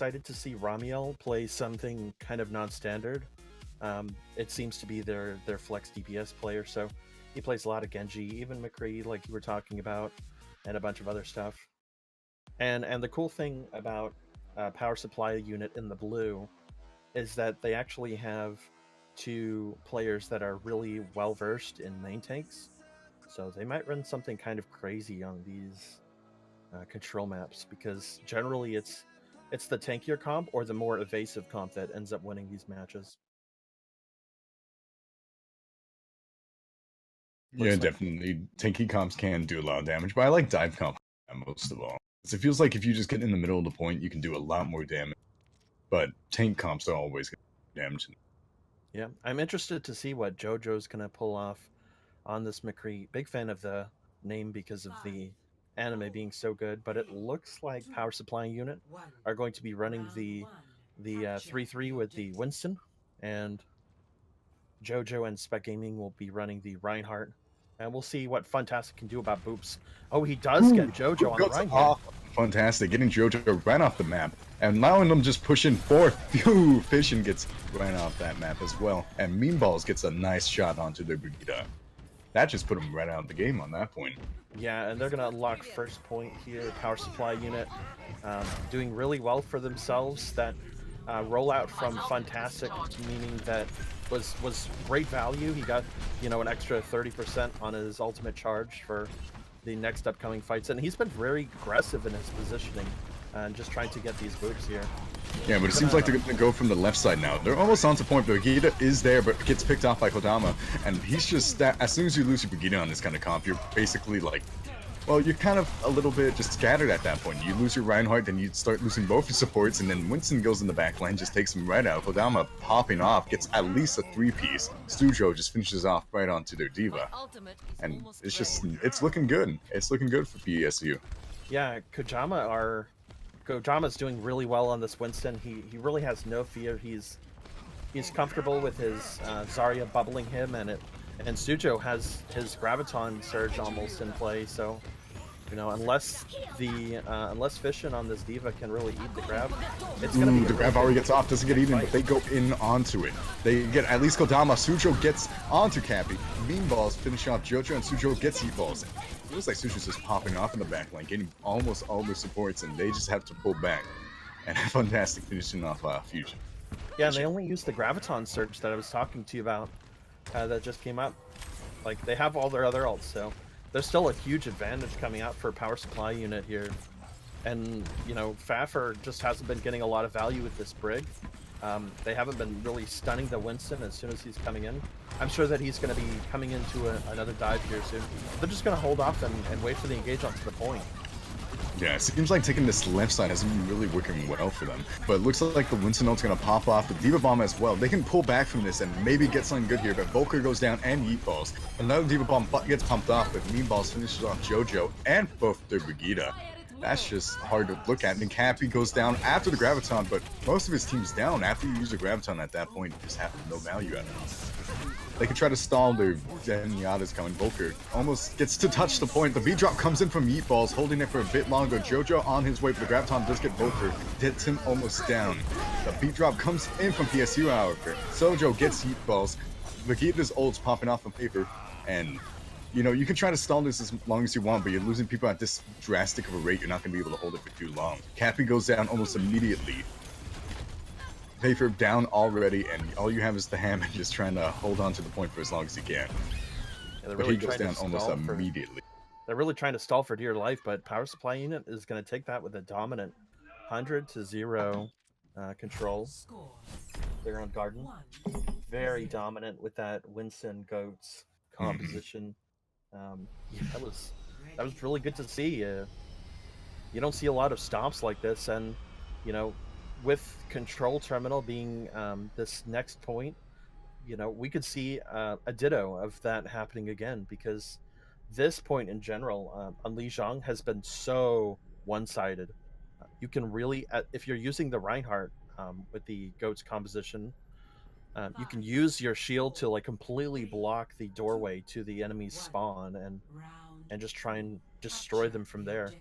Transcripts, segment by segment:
excited to see Ramiel play something kind of non-standard. It seems to be their flex DPS player, so he plays a lot of Genji, even McCree, like you were talking about, and a bunch of other stuff. And the cool thing about power supply unit in the blue is that they actually have two players that are really well versed in main tanks, so they might run something kind of crazy on these control maps, because generally it's the tankier comp or the more evasive comp that ends up winning these matches. Yeah, definitely. Tanky comps can do a lot of damage, but I like dive comp most of all. 'Cause it feels like if you just get in the middle of the point, you can do a lot more damage. But tank comps are always going to do damage. Yeah, I'm interested to see what JoJo's gonna pull off on this McCree. Big fan of the name because of the anime being so good, but it looks like Power Supply Unit are going to be running the 3-3 with the Winston, and JoJo and Spek Gaming will be running the Reinhardt. And we'll see what Fantastic can do about Boops. Oh, he does get JoJo on the run here. Fantastic, getting JoJo right off the map, and allowing them just pushing forth. Phew, Fission gets right off that map as well, and Meanballs gets a nice shot onto the Brigida. That just put him right out of the game on that point. Yeah, and they're going to unlock first point here. Power Supply Unit doing really well for themselves. That rollout from Fantastic, meaning that was great value. He got, an extra 30% on his ultimate charge for the next upcoming fights, and he's been very aggressive in his positioning and just trying to get these boots here. Yeah, but it seems like they're going to go from the left side now. They're almost onto point. Brigida is there, but gets picked off by Kodama, and he's just as soon as you lose your Brigida on this kind of comp, you're basically like, well, you're kind of a little bit just scattered at that point. You lose your Reinhardt, then you start losing both your supports, and then Winston goes in the back line, just takes him right out. Kodama popping off, gets at least a 3-piece. Stujo just finishes off right onto their Diva. And it's looking good. It's looking good for PSU. Yeah, Kojama's doing really well on this Winston. He really has no fear. He's comfortable with his Zarya bubbling him, and Stujo has his Graviton Surge almost in play, so unless Fission on this Diva can really eat the grab, it's gonna be the grab already gets off, doesn't get eaten, but they go in onto it. They get at least Kodama. Sujo gets onto Cappy. Meanballs finish off JoJo, and Sujo gets heat balls. It looks like Sujo's just popping off in the back line, getting almost all their supports, and they just have to pull back. And Fantastic finishing off Fusion. Yeah, and they only use the Graviton Surge that I was talking to you about that just came up. Like, they have all their other ults, so there's still a huge advantage coming out for Power Supply Unit here. And, Faffer just hasn't been getting a lot of value with this Brig. They haven't been really stunning the Winston as soon as he's coming in. I'm sure that he's going to be coming into another dive here soon. They're just going to hold off and wait for the engage onto the point. Yeah, it seems like taking this left side hasn't been really working well for them. But it looks like the Winston ult's going to pop off, the Diva Bomb as well. They can pull back from this and maybe get something good here, but Volker goes down and Yeet Balls. Another Diva Bomb gets pumped off, but Meanballs finishes off JoJo and both their Brigida. That's just hard to look at. And Cappy goes down after the Graviton, but most of his team's down. After you use the Graviton at that point, you just have no value out of it. They can try to stall their Zenyatta's coming. Volker almost gets to touch the point. The V-drop comes in from Yeet Balls, holding it for a bit longer. JoJo on his way, but the Graviton does get Volker. Gets him almost down. The V-drop comes in from PSU, however. Sojo gets Yeet Balls. Vegeta's ult's popping off on paper, and you can try to stall this as long as you want, but you're losing people at this drastic of a rate. You're not going to be able to hold it for too long. Cappy goes down almost immediately. Paper down already, and all you have is the Ham and just trying to hold on to the point for as long as you can. Yeah, but he goes down almost immediately. They're really trying to stall for dear life, but Power Supply Unit is going to take that with a dominant 100-0 control. They're on Garden. Very dominant with that Winston Goats composition. Yeah, that was really good to see. You don't see a lot of stomps like this, and with Control Terminal being this next point, we could see a ditto of that happening again, because this point in general on Lijiang has been so one-sided. You can really, if you're using the Reinhardt with the Goats composition, you can use your shield to like completely block the doorway to the enemy's spawn and just try and destroy them from there.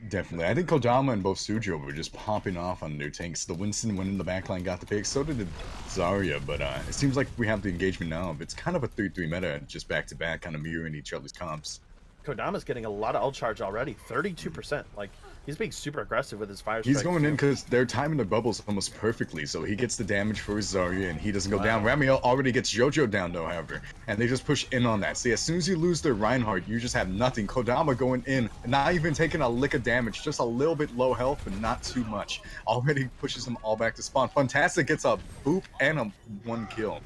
Definitely. I think Kodama and both Sujo were just popping off on their tanks. The Winston went in the backline, got the pick. So did the Zarya, but it seems like we have the engagement now. It's kind of a 3-3 meta, just back-to-back, kind of mirroring each other's comps. Kodama's getting a lot of ult charge already, 32%. Like, he's being super aggressive with his fire He's strike. going in because they're timing the bubbles almost perfectly, so he gets the damage for his Zarya, and he doesn't go down. Ramiel already gets Jojo down, though, however, and they just push in on that. See, as soon as you lose their Reinhardt, you just have nothing. Kodama going in, not even taking a lick of damage, just a little bit low health, but not too much. Already pushes them all back to spawn. Fantastic gets a boop and a 1 kill.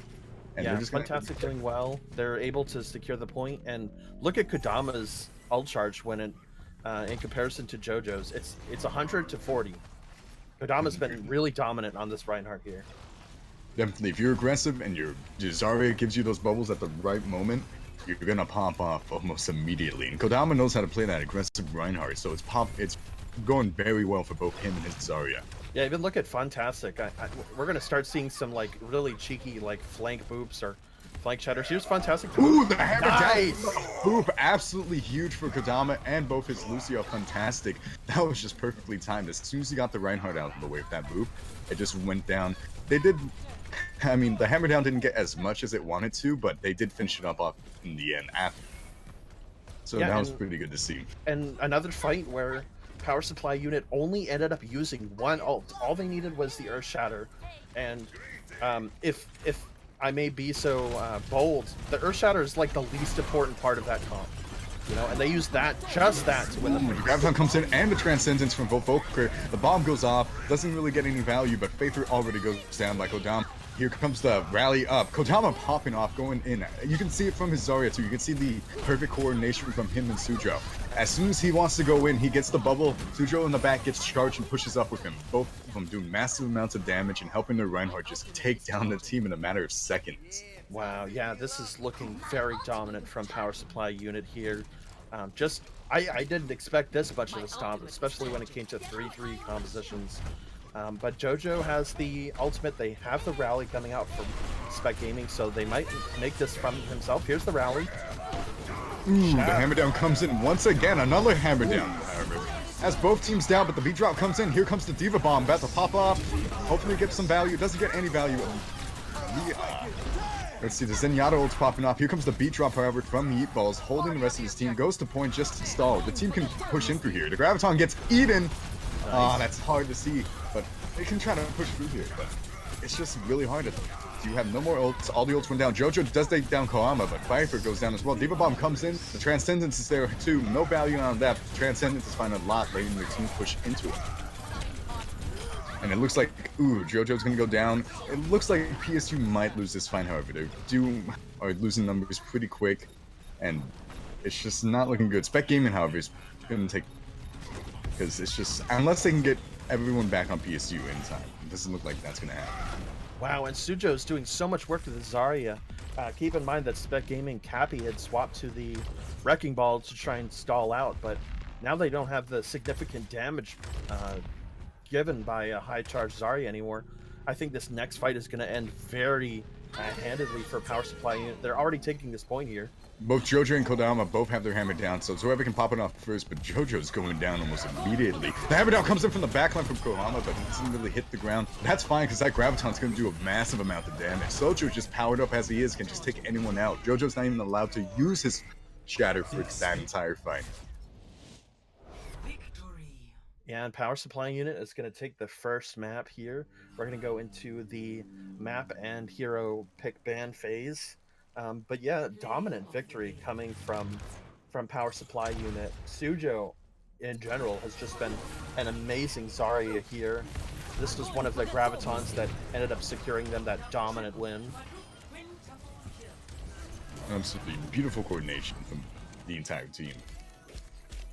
And yeah, Fantastic doing well. They're able to secure the point, and look at Kodama's ult charge when it, in comparison to JoJo's, it's 100 to 40. Kodama's been really dominant on this Reinhardt here. Definitely, if you're aggressive and your Zarya gives you those bubbles at the right moment, you're gonna pop off almost immediately. And Kodama knows how to play that aggressive Reinhardt, so it's going very well for both him and his Zarya. Yeah, even look at Fantastic. We're gonna start seeing some like really cheeky like flank boops or flank shatters. Here's Fantastic. Ooh, the hammer down boop, absolutely huge for Kodama and both his Lucio. Fantastic. That was just perfectly timed. As soon as he got the Reinhardt out of the way with that boop, it just went down. They did. I mean, the hammer down didn't get as much as it wanted to, but they did finish it up in the end after. So yeah, that was pretty good to see. And another fight where Power Supply unit only ended up using 1 ult. All they needed was the Earth Shatter, and if I may be so bold, the Earth Shatter is like the least important part of that comp, you know, and they use just that to win the fight. Graviton comes in and the Transcendence from Volker. The bomb goes off, doesn't really get any value, but Faither already goes down by Kodama. Here comes the rally up. Kodama popping off, going in. You can see it from his Zarya too. You can see the perfect coordination from him and Sujo. As soon as he wants to go in, he gets the bubble. Sujo in the back gets charged and pushes up with him. Both of them doing massive amounts of damage and helping their Reinhardt just take down the team in a matter of seconds. Wow, yeah, this is looking very dominant from Power Supply unit here. I didn't expect this much of a stomp, especially when it came to 3-3 compositions. But JoJo has the ultimate. They have the rally coming out from Spek Gaming, so they might make this from himself. Here's the rally. Ooh, the hammer down comes in once again. Another hammer down. Has both teams down, but the beat drop comes in. Here comes the Diva Bomb, about to pop off. Hopefully get some value. Doesn't get any value. Let's see, the Zenyatta ult's popping off. Here comes the beat drop, however, from Meatballs, holding the rest of his team. Goes to point just to stall. The team can push in through here. The Graviton gets eaten. Ah, that's hard to see, but they can try to push through here, but it's just really hard. You have no more ults. All the ults went down. Jojo does take down Koama, but Pfeiffer goes down as well. Diva Bomb comes in. The Transcendence is there too. No value on that. Transcendence is finding a lot, letting their team push into it. And it looks like, ooh, Jojo's gonna go down. It looks like PSU might lose this fight, however. They are losing numbers pretty quick, and it's just not looking good. Spek Gaming, however, is gonna take, because it's just, unless they can get everyone back on PSU in time, it doesn't look like that's gonna happen. Wow, and Sujo's doing so much work with the Zarya. Keep in mind that Spek Gaming Cappy had swapped to the Wrecking Ball to try and stall out, but now they don't have the significant damage given by a high charge Zarya anymore. I think this next fight is going to end very handedly for Power Supply unit. They're already taking this point here. Both Jojo and Kodama both have their hammer down, so whoever can pop it off first, but Jojo's going down almost immediately. The hammer down comes in from the backline from Kodama, but he doesn't really hit the ground. That's fine, because that Graviton's going to do a massive amount of damage. Sojo, just powered up as he is, can just take anyone out. Jojo's not even allowed to use his Shatter for that entire fight. Yeah, and Power Supply unit is going to take the first map here. We're going to go into the map and hero pick ban phase. But yeah, dominant victory coming from Power Supply unit. Sujo, in general, has just been an amazing Zarya here. This was one of the Gravitons that ended up securing them that dominant win. Absolutely beautiful coordination from the entire team.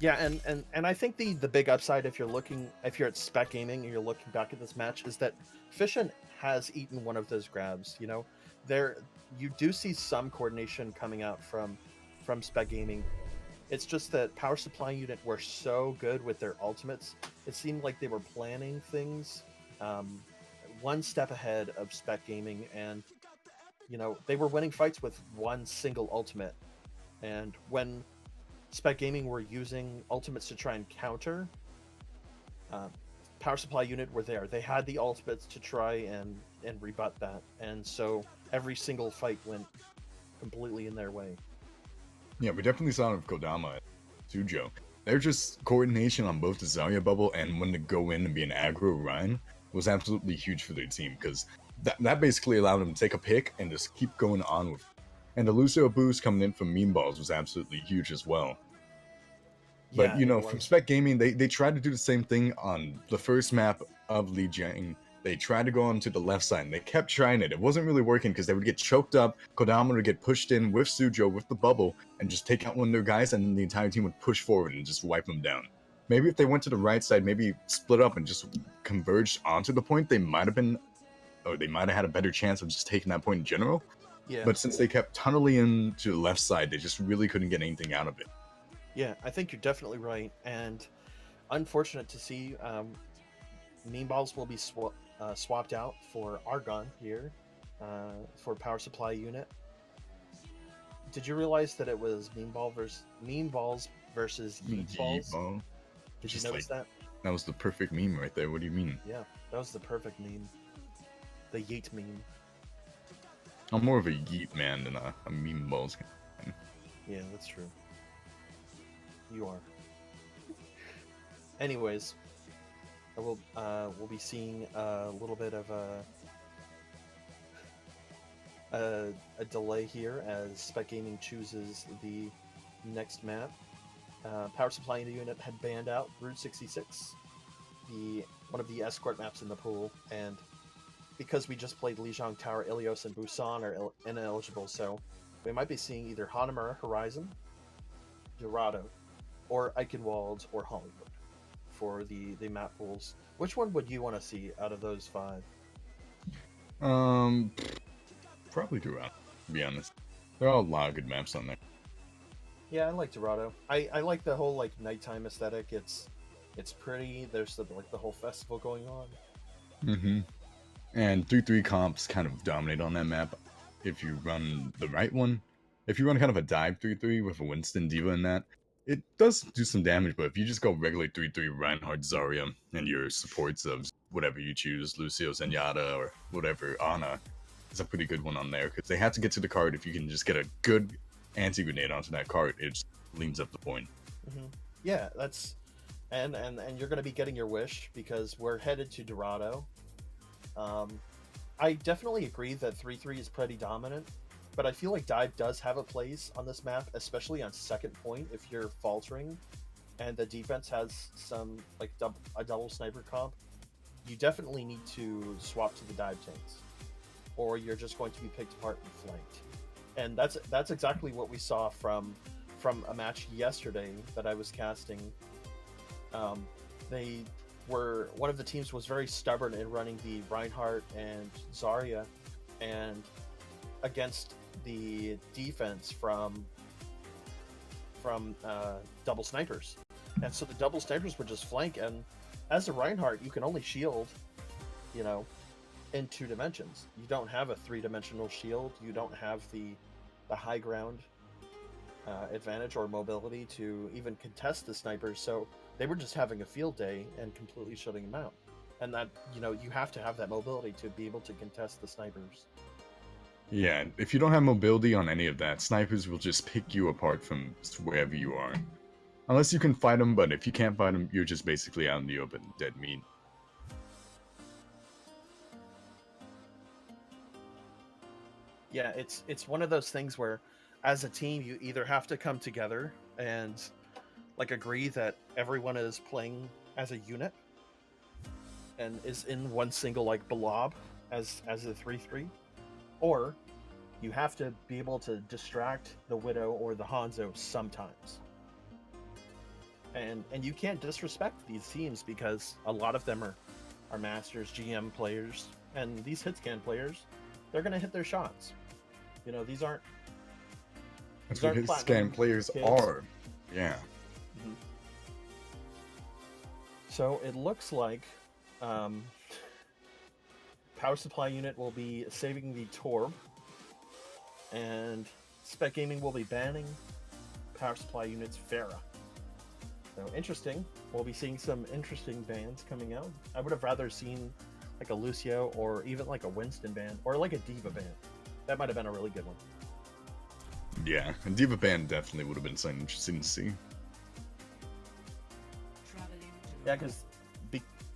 Yeah, and I think the big upside, if you're at Spek Gaming and you're looking back at this match, is that Fission has eaten one of those grabs. You know, you do see some coordination coming out from Spek Gaming. It's just that Power Supply unit were so good with their ultimates. It seemed like they were planning things one step ahead of Spek Gaming, and you know, they were winning fights with one single ultimate. And when Spek Gaming were using ultimates to try and counter uh, Power Supply Unit were there. They had the ultimates to try and rebut that, and so every single fight went completely in their way. Yeah, we definitely saw it with Kodama and Sujo. They're just coordination on both the Zarya bubble and when to go in and be an aggro Ryan was absolutely huge for their team because that basically allowed them to take a pick and just keep going on with it. And the Lucio boost coming in from meme balls was absolutely huge as well. But Yeah, you it know, from was. Spek Gaming, they tried to do the same thing on the first map of Lijiang. They tried to go onto the left side, and they kept trying it. It wasn't really working because they would get choked up. Kodama would get pushed in with Sujo with the bubble and just take out one of their guys, and then the entire team would push forward and just wipe them down. Maybe if they went to the right side, maybe split up and just converged onto the point, they might have been, or they might have had a better chance of just taking that point in general. Yeah, But since they kept tunneling into the left side, they just really couldn't get anything out of it. yeah, I think you're definitely right, and unfortunate to see. Meme balls will be swapped out for Argon here for Power Supply Unit. Did you realize that it was meme balls versus yeet Yeet balls? ball. Did you Just notice like, that? that was the perfect meme right there. What do you mean? Yeah, that was the perfect meme. The yeet meme. I'm more of a yeet man than a meme balls guy. Yeah, that's true. You are. Anyways, we'll be seeing a little bit of a delay here as Spek Gaming chooses the next map. Power Supply Unit had banned out Route 66, one of the escort maps in the pool, and because we just played Lijiang Tower, Ilios, and Busan are ineligible, so we might be seeing either Hanamura Horizon, Dorado, or Eichenwald or Hollywood for the map pools. Which one would you want to see out of those 5? Probably Durant, to be honest. There are a lot of good maps on there. Yeah, I like Dorado. I like the whole like nighttime aesthetic. It's pretty. There's the whole festival going on. Mm-hmm. And 3-3 comps kind of dominate on that map if you run the right one. If you run kind of a dive 3-3 with a Winston Diva in that, it does do some damage, but if you just go regular 3-3 Reinhardt Zarya and your supports of whatever you choose, Lucio Zenyatta or whatever, Ana, is a pretty good one on there because they have to get to the card. If you can just get a good anti-grenade onto that card, it just leans up the point. Mm-hmm. Yeah, that's and you're going to be getting your wish because we're headed to Dorado. I definitely agree that 3-3 is pretty dominant, but I feel like dive does have a place on this map, especially on second point if you're faltering and the defense has some like a double sniper comp. You definitely need to swap to the dive tanks, or you're just going to be picked apart and flanked. And that's exactly what we saw from a match yesterday that I was casting. One of the teams was very stubborn in running the Reinhardt and Zarya, and against the defense from double snipers, and so the double snipers would just flank. And as a Reinhardt, you can only shield, in 2 dimensions. You don't have a 3-dimensional shield. You don't have the high ground advantage or mobility to even contest the snipers. So they were just having a field day and completely shutting them out. And that, you have to have that mobility to be able to contest the snipers. Yeah, if you don't have mobility on any of that, snipers will just pick you apart from wherever you are. Unless you can fight them, but if you can't fight them, you're just basically out in the open, dead meat. Yeah, it's one of those things where, as a team, you either have to come together and agree that everyone is playing as a unit and is in one single blob as a 3-3, or you have to be able to distract the Widow or the Hanzo sometimes. And you can't disrespect these teams because a lot of them are Masters, GM players, and these hitscan players, they're going to hit their shots. These aren't. That's what his scan players are. Yeah. Mm-hmm. So it looks like Power Supply Unit will be saving the Torb, and Spek Gaming will be banning Power Supply Unit's Pharah. So So interesting. We'll be seeing some interesting bands coming out. I would have rather seen like a Lucio or even like a Winston band or like a Diva band. That might have been a really good one. Yeah, a Diva band definitely would have been something interesting to see. Yeah, because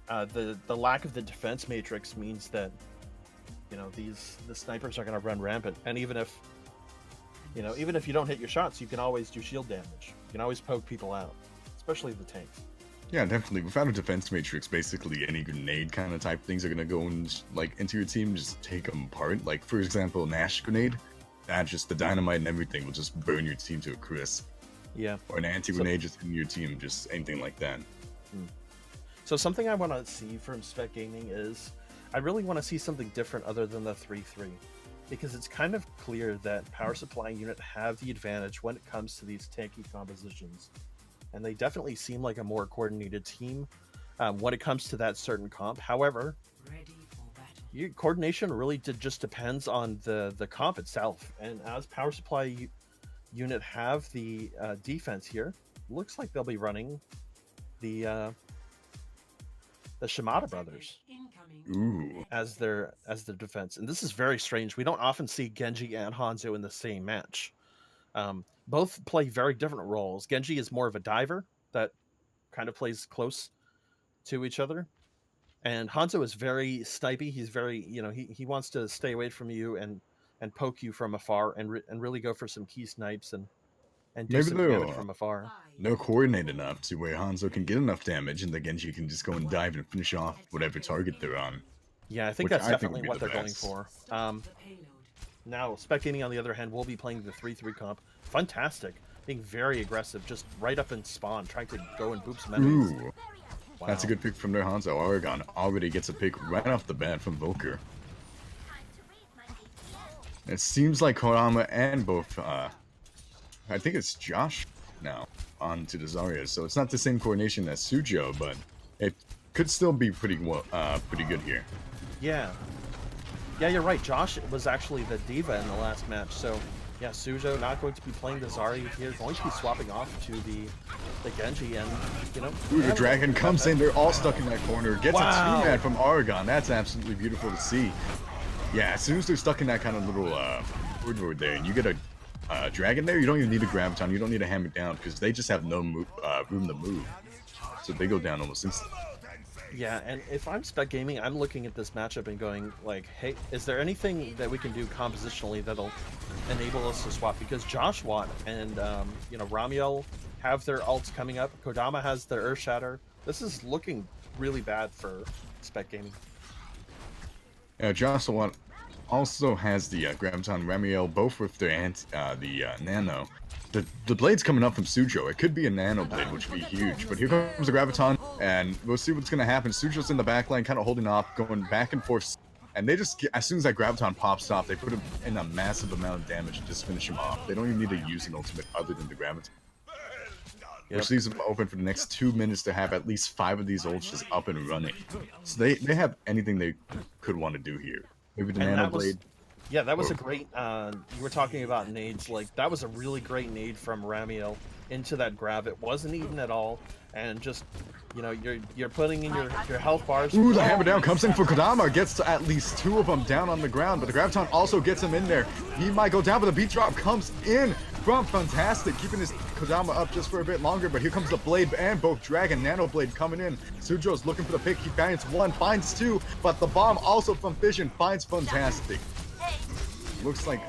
the lack of the defense matrix means that, you know, the snipers are going to run rampant, and even if you don't hit your shots, you can always do shield damage. You can always poke people out, especially the tanks. Yeah, definitely. Without a defense matrix, basically any grenade kind of type things are gonna go and like into your team, just take them apart. Like for example, Nash grenade, that just the dynamite and everything will just burn your team to a crisp. Yeah. Or an anti-grenade just in your team, just anything like that. So something I want to see from Spek Gaming is, I really want to see something different other than the 3-3, because it's kind of clear that Power Supply Unit have the advantage when it comes to these tanky compositions. And they definitely seem like a more coordinated team when it comes to that certain comp. However, your coordination really just depends on the comp itself. And as Power Supply Unit have the defense here, looks like they'll be running the Shimada brothers as their defense. And this is very strange. We don't often see Genji and Hanzo in the same match. Both play very different roles. Genji is more of a diver that kind of plays close to each other, and Hanzo is very snipey. He's very, you know, he wants to stay away from you and poke you from afar and really go for some key snipes and do Maybe some damage from afar. they're coordinated enough to where Hanzo can get enough damage, and the Genji can just go and dive and finish off whatever target they're on. Yeah, I think that's definitely what they're going for. Now, Spek Gaming, on the other hand, will be playing the 3-3 comp. Fantastic. Being very aggressive, just right up in spawn, trying to go and boop some enemies. Ooh, wow. That's a good pick from their Hanzo. Oregon already gets a pick right off the bat from Volker. It seems like Kodama and both, I think it's Josh now, on to the Zarya. So it's not the same coordination as Sujo, but it could still be pretty good here. Yeah. Yeah, you're right. Josh was actually the diva in the last match. So, yeah, Sujo not going to be playing the Zarya here. Going to be swapping off to the Genji, and, you know... Ooh, the dragon comes in. They're all stuck in that corner. Gets a two-man from Oregon. That's absolutely beautiful to see. Yeah, as soon as they're stuck in that kind of little corridor there, and you get a dragon there, you don't even need a Graviton. You don't need to hammer down, because they just have no room to move. So they go down almost instantly. Yeah, and if I'm Spek Gaming, I'm looking at this matchup and going, like, hey, is there anything that we can do compositionally that'll enable us to swap? Because Josh Watt and, you know, Ramiel have their ults coming up. Kodama has their Earth Shatter. This is looking really bad for Spek Gaming. Yeah, Josh Watt also has the Graviton, Ramiel, both with their Nano. The blade's coming up from Sujo. It could be a Nano blade, which would be huge. But here comes the Graviton, and we'll see what's going to happen. Sujo's in the back line, kind of holding off, going back and forth. And they just, as soon as that Graviton pops off, they put him in a massive amount of damage and just finish him off. They don't even need to use an ultimate other than the Graviton. Yep. Which leaves them open for the next 2 minutes to have at least 5 of these ults just up and running. So they have anything they could want to do here. Maybe the Nano blade. Yeah, that was a great, you were talking about nades, like, that was a really great nade from Ramiel into that grab. It wasn't eaten at all, and just, you know, you're putting in your health bars. Ooh, the hammer down comes in for Kodama, gets to at least 2 of them down on the ground, but the Graviton also gets him in there. He might go down, but the beat drop comes in from Fantastic, keeping his Kodama up just for a bit longer, but here comes the blade and both Dragon Nano Blade coming in. Sujo's looking for the pick, he finds 1, finds 2, but the bomb also from Fission finds Fantastic. Looks like,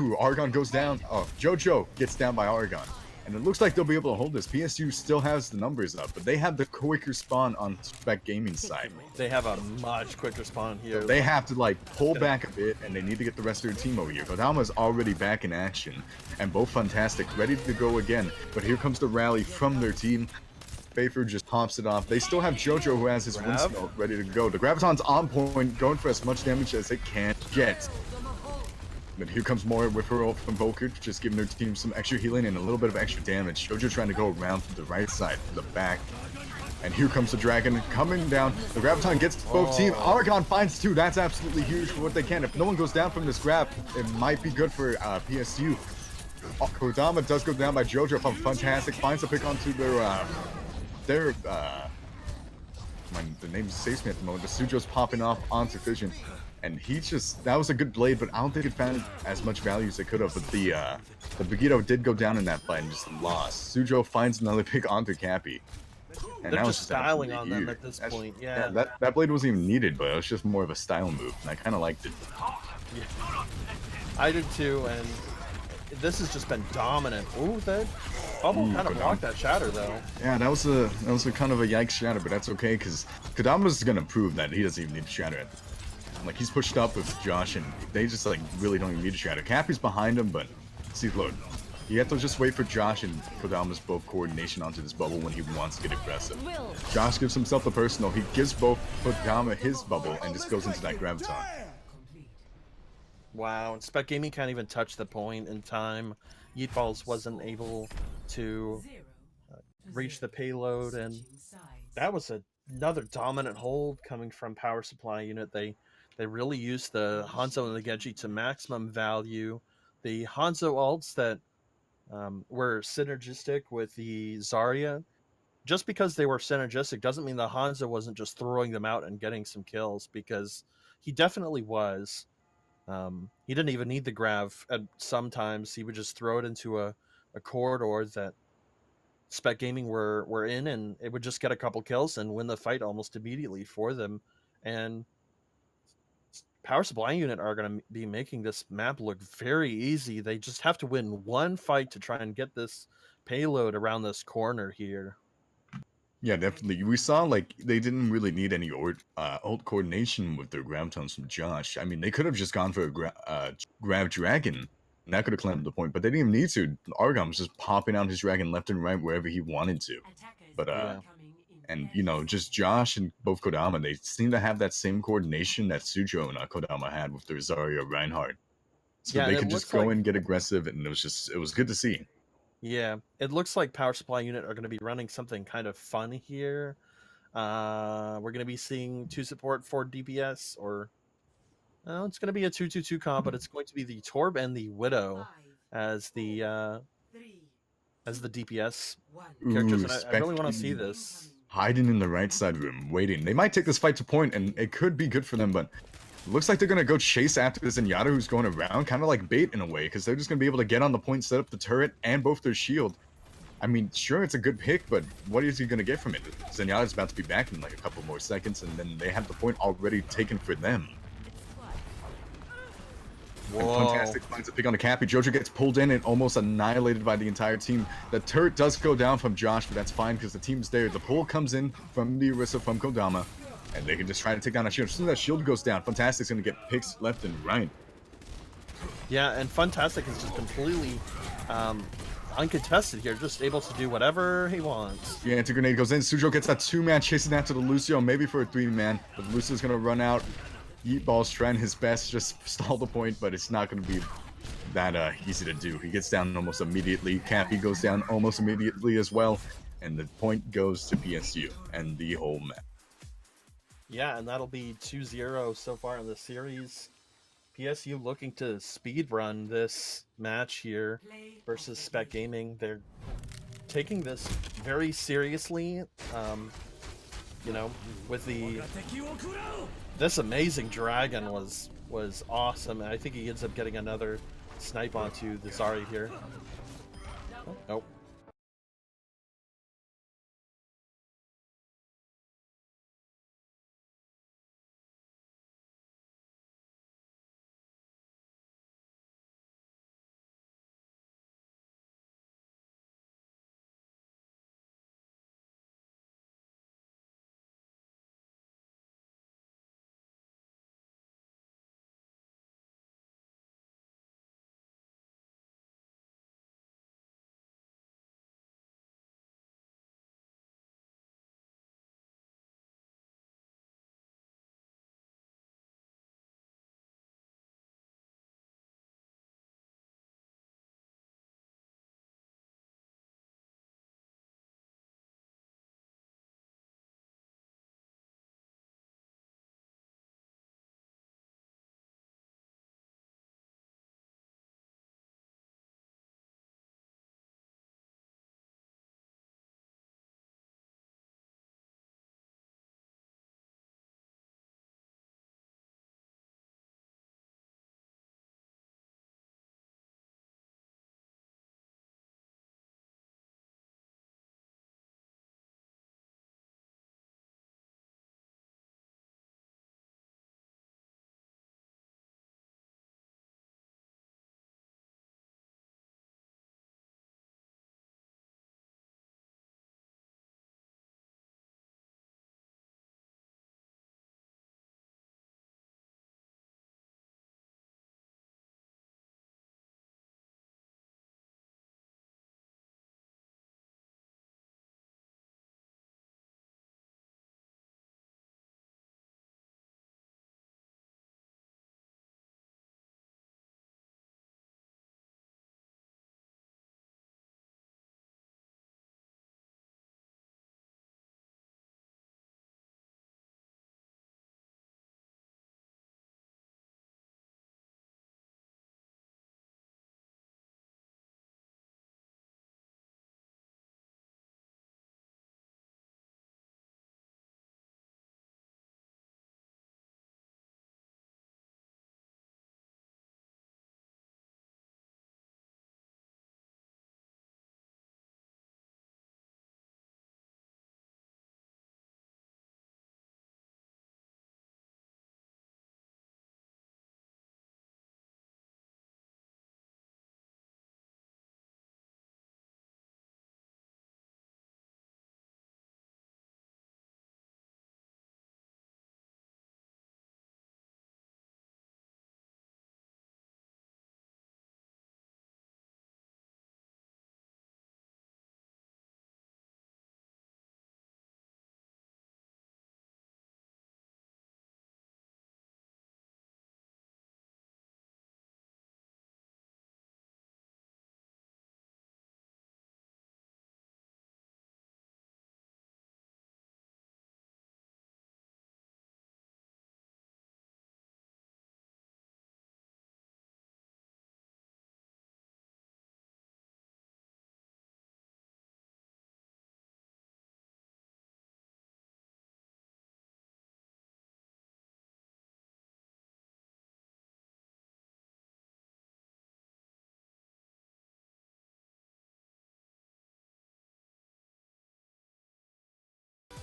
ooh, Argon goes down. Oh, Jojo gets down by Argon. And it looks like they'll be able to hold this. PSU still has the numbers up, but they have the quicker spawn on Spek Gaming's side. They have a much quicker spawn here. So they have to, like, pull back a bit, and they need to get the rest of their team over here. Kodama's already back in action, and both Fantastic, ready to go again. But here comes the rally from their team. Fafer just pops it off. They still have Jojo, who has his Winston ready to go. The Graviton's on point, going for as much damage as it can get. But here comes more with her ult from Volker, just giving their team some extra healing and a little bit of extra damage. Jojo trying to go around to the right side, to the back. And here comes the Dragon coming down. The Graviton gets both team. Argon finds 2. That's absolutely huge for what they can. If no one goes down from this grab, it might be good for PSU. Kodama does go down by Jojo from Fantastic. Finds a pick onto their They're the name escapes me at the moment, but Sujo's popping off onto Fission, and he just that was a good blade, but I don't think it found as much value as it could have. But the Begito did go down in that fight and just lost. Sujo finds another pick onto Cappy, and They're that was just just styling absolutely on them huge. at this point. Yeah. That blade wasn't even needed, but it was just more of a style move, and I kind of liked it. Yeah. I did too, and this has just been dominant. Ooh, that bubble kind of blocked that shatter though. Yeah, that was a kind of a yikes shatter, but that's okay because Kodama's gonna prove that he doesn't even need to shatter it. Like he's pushed up with Josh, and they just like really don't even need to shatter. Cappy's behind him, but see, look, you have to just wait for Josh and Kodama's both coordination onto this bubble when he wants to get aggressive. Josh gives himself the personal. He gives both Kodama his bubble and just goes into that graviton. Wow, and Spek Gaming can't even touch the point in time. Yeetballs wasn't able to reach the payload, and that was another dominant hold coming from Power Supply Unit. They really used the Hanzo and the Genji to maximum value. The Hanzo ults that were synergistic with the Zarya, just because they were synergistic doesn't mean the Hanzo wasn't just throwing them out and getting some kills, because he definitely was. He didn't even need the grav. At sometimes he would just throw it into a corridor that Spec Gaming were in, and it would just get a couple kills and win the fight almost immediately for them. And Power Supply Unit are going to be making this map look very easy. They just have to win one fight to try and get this payload around this corner here. Yeah, definitely. We saw like they didn't really need any ult coordination with their gravitons from Josh. I mean, they could have just gone for a grav dragon, and that could have claimed the point, but they didn't even need to. Argon was just popping out his dragon left and right wherever he wanted to. But Yeah. and you know, just Josh and both Kodama, they seem to have that same coordination that Sujo and Kodama had with their Zarya Reinhardt. So Yeah, and they it could just looks go like in, get aggressive, and it was good to see. yeah, it looks like Power Supply Unit are going to be running something kind of fun here. We're going to be seeing 2 support for DPS, or it's going to be a 2-2-2 comp, but it's going to be the Torb and the Widow as the DPS characters, Ooh, and I Spek really want to see this. hiding in the right side room, waiting. They might take this fight to point, and it could be good for them, but looks like they're going to go chase after the Zenyatta who's going around, kind of like bait in a way, because they're just going to be able to get on the point, set up the turret, and both their shield. I mean, sure, it's a good pick, but what is he going to get from it? Zenyatta's about to be back in like a couple more seconds, and then they have the point already taken for them. Whoa. Fantastic finds a pick on the Cappy. Jojo gets pulled in and almost annihilated by the entire team. The turret does go down from Josh, but that's fine because the team's there. The pull comes in from the Orisa from Kodama, and they can just try to take down a shield. As soon as that shield goes down, Fantastic's going to get picks left and right. Yeah, and Funtastic is just completely uncontested here, just able to do whatever he wants. Yeah, anti-grenade goes in. Sujo gets a 2-man chasing after the Lucio, maybe for a 3-man, but Lucio's going to run out. Yeetball's trying his best, just stall the point, but it's not going to be that easy to do. He gets down almost immediately. Cappy goes down almost immediately as well, and the point goes to PSU and the whole map. Yeah, and that'll be 2-0 so far in the series. PSU looking to speed run this match here versus Spec Gaming. They're taking this very seriously. You know, with this amazing dragon was awesome, and I think he ends up getting another snipe onto the Zarya here. Oh, nope.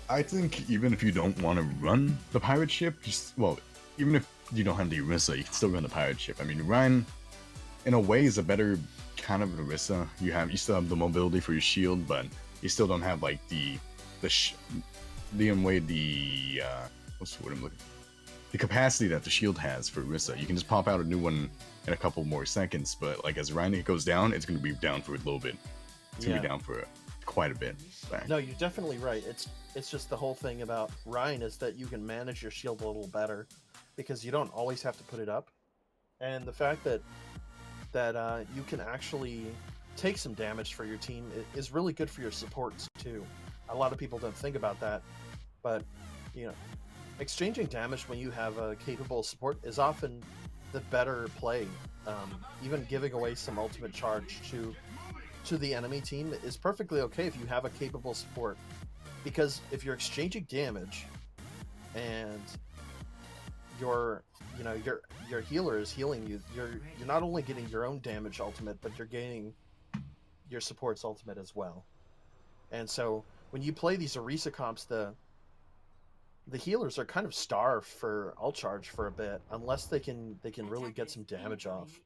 I think even if you don't want to run the pirate ship, well, even if you don't have the Orisa, you can still run the pirate ship. I mean, Ryan, in a way, is a better kind of Orisa. You still have the mobility for your shield, but you still don't have like the what's the word I'm looking for? The capacity that the shield has for Orisa. You can just pop out a new one in a couple more seconds, but like as Ryan goes down, it's going to be down for a little bit. It's going to be down for quite a bit. No, you're definitely right. It's just the whole thing about Ryan is that you can manage your shield a little better because you don't always have to put it up, and the fact that you can actually take some damage for your team is really good for your supports too. A lot of people don't think about that, but you know, exchanging damage when you have a capable support is often the better play. Even giving away some ultimate charge to the enemy team is perfectly okay if you have a capable support, because if you're exchanging damage and your healer is healing you, you're not only getting your own damage ultimate, but you're gaining your support's ultimate as well. And so when you play these Orisa comps, the healers are kind of starved for ult charge for a bit, unless they can really get some damage off.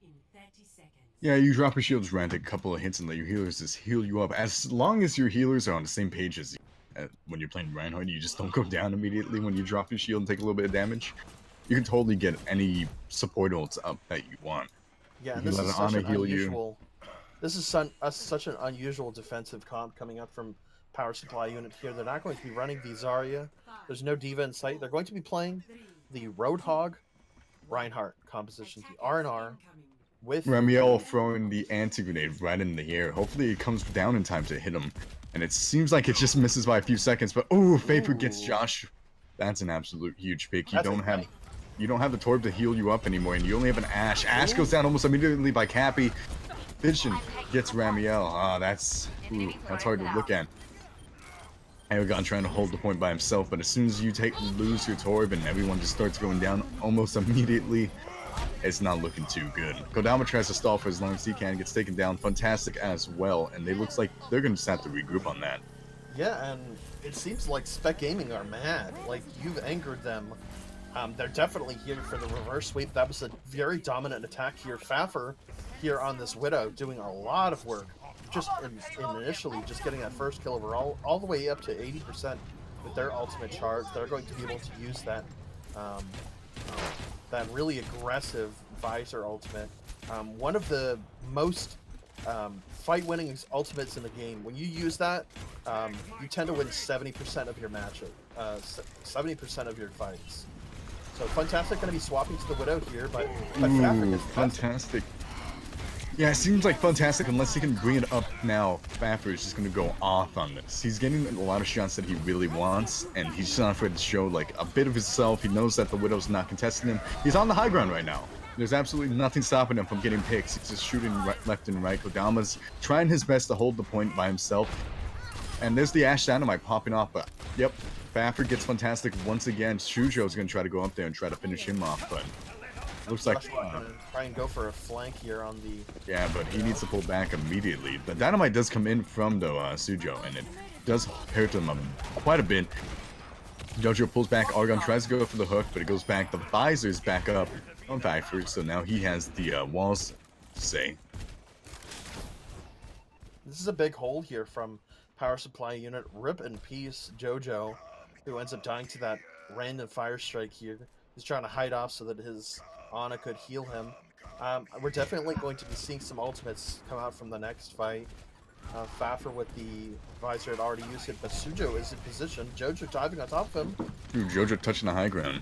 Yeah, you drop your shields, rant a couple of hits, and let your healers just heal you up. As long as your healers are on the same page as you, when you're playing Reinhardt, you just don't go down immediately when you drop your shield and take a little bit of damage. You can totally get any support ults up that you want. Yeah, and this is such an unusual. This is such an unusual defensive comp coming up from Power Supply Unit here. They're not going to be running the Zarya. There's no diva in sight. They're going to be playing the Roadhog Reinhardt composition, the R&R, with Ramiel throwing the anti-grenade right in the air. Hopefully it comes down in time to hit him. And it seems like it just misses by a few seconds, but Vapor gets Josh. That's an absolute huge pick. You don't have the Torb to heal you up anymore, and you only have an Ashe. Ashe goes down almost immediately by Cappy. Vision gets Ramiel. That's hard to look at. Aragon trying to hold the point by himself, but as soon as you lose your Torb and everyone just starts going down almost immediately, it's not looking too good. Kodama tries to stall for as long as he can, gets taken down. Fantastic as well, and it looks like they're going to just have to regroup on that. Yeah, and it seems like Spek Gaming are mad. Like, you've angered them. They're definitely here for the reverse sweep. That was a very dominant attack here. Faffer here on this Widow doing a lot of work. Just initially just getting that first kill overall, all the way up to 80% with their ultimate charge. They're going to be able to use that that really aggressive Visor ultimate. One of the most fight-winning ultimates in the game. When you use that, you tend to win 70% of your matchup, 70% of your fights. So Fantastic going to be swapping to the Widow here, but Fantastic. Yeah, it seems like Fantastic, unless he can bring it up now, Faffer is just going to go off on this. He's getting a lot of shots that he really wants, and he's just not afraid to show like a bit of himself. He knows that the Widow's not contesting him. He's on the high ground right now. There's absolutely nothing stopping him from getting picks. He's just shooting left and right. Kodama's trying his best to hold the point by himself. And there's the Ashe Dynamite popping off, but yep, Faffer gets Fantastic once again. Shujo's going to try to go up there and try to finish him off, but looks like try and go for a flank here on the. Yeah, but he needs to pull back immediately. The Dynamite does come in from the Sujo, and it does hurt him quite a bit. Jojo pulls back. Argon tries to go for the hook, but it goes back. The Visor's back up on Factory, so now he has the walls to say. This is a big hold here from Power Supply Unit. Rip in peace, Jojo, who ends up dying to that random fire strike here. He's trying to hide off so that his Ana could heal him. We're definitely going to be seeing some ultimates come out from the next fight. Faffer with the Visor had already used it, but Sujo is in position. Jojo diving on top of him. Jojo touching the high ground.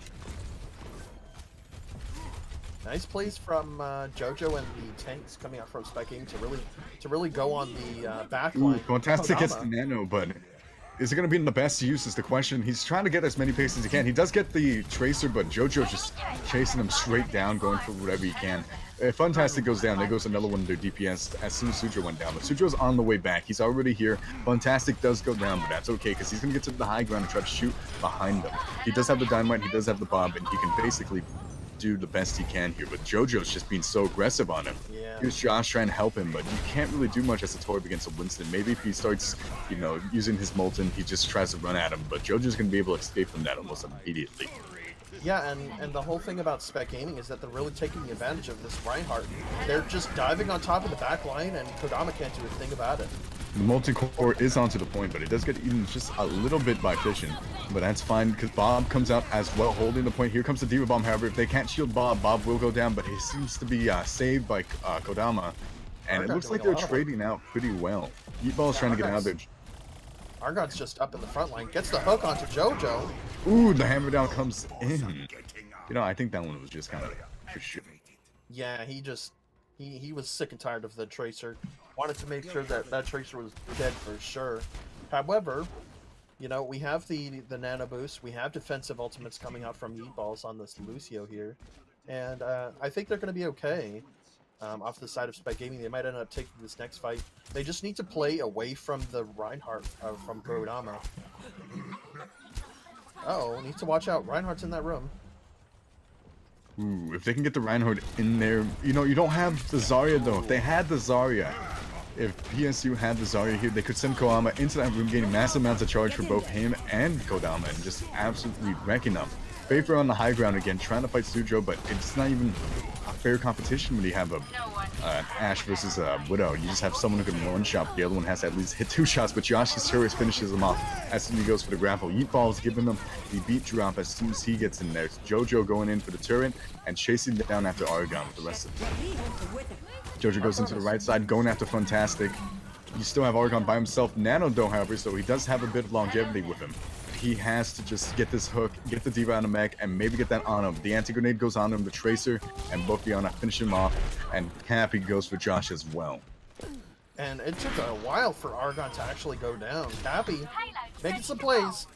Nice plays from Jojo and the tanks coming out from Spek Gaming to really go on the back line. Fantastic gets the nano, but is it going to be in the best use is the question. He's trying to get as many picks as he can. He does get the Tracer, but Jojo just chasing him straight down, going for whatever he can. If Fantastic goes down, there goes another one of their DPS as soon as Sujo went down. But Sujo's on the way back. He's already here. Fantastic does go down, but that's okay because he's going to get to the high ground and try to shoot behind them. He does have the Dynamite, he does have the Bomb, and he can basically do the best he can here, but JoJo's just being so aggressive on him. Yeah. Here's Josh trying to help him, but you can't really do much as a Torb against a Winston. Maybe if he starts, you know, using his Molten, he just tries to run at him, but JoJo's going to be able to escape from that almost immediately. Yeah, and the whole thing about Spek Gaming is that they're really taking advantage of this Reinhardt. They're just diving on top of the back line, and Kodama can't do a thing about it. The Molten Core is onto the point, but it does get eaten just a little bit by Fission. But that's fine, because Bob comes out as well, holding the point. Here comes the D.Va Bomb, however. If they can't shield Bob, Bob will go down, but he seems to be saved by Kodama. And it looks like they're trading out pretty well. Yeetball's trying to get out there. Argon's just up in the front line, gets the hook onto JoJo. Ooh, the hammer down comes in. You know, I think that one was just kind of for sure. Yeah, he was sick and tired of the Tracer. Wanted to make sure that that Tracer was dead for sure. However, you know, we have the Nano Boost, we have defensive ultimates coming out from Yeetballs on this Lucio here. And I think they're going to be okay. Off the side of Spek Gaming, they might end up taking this next fight. They just need to play away from the Reinhardt from Kodama. Uh-oh, needs to watch out. Reinhardt's in that room. Ooh, if they can get the Reinhardt in there, you know, you don't have the Zarya though. If they had the Zarya, if PSU had the Zarya here, they could send Kodama into that room, getting massive amounts of charge for both him and Kodama, and just absolutely wrecking them. Fafer on the high ground again, trying to fight Suzhou, but it's not even a fair competition when you have a Ashe versus a Widow. You just have someone who can one-shot, the other one has to at least hit 2 shots, but Josh's turret finishes him off as soon as he goes for the grapple. Yeetball's giving him the beat drop as soon as he gets in there. It's JoJo going in for the turret and chasing down after Argon with the rest of them. JoJo goes into the right side, going after Fantastic. You still have Argon by himself. Nano though, however, so he does have a bit of longevity with him. He has to just get this hook, get the D.Va on the mech, and maybe get that on him. The anti-grenade goes on him, the Tracer, and both Fiona finish him off, and Cappy goes for Josh as well. And it took a while for Argon to actually go down. Cappy making some plays.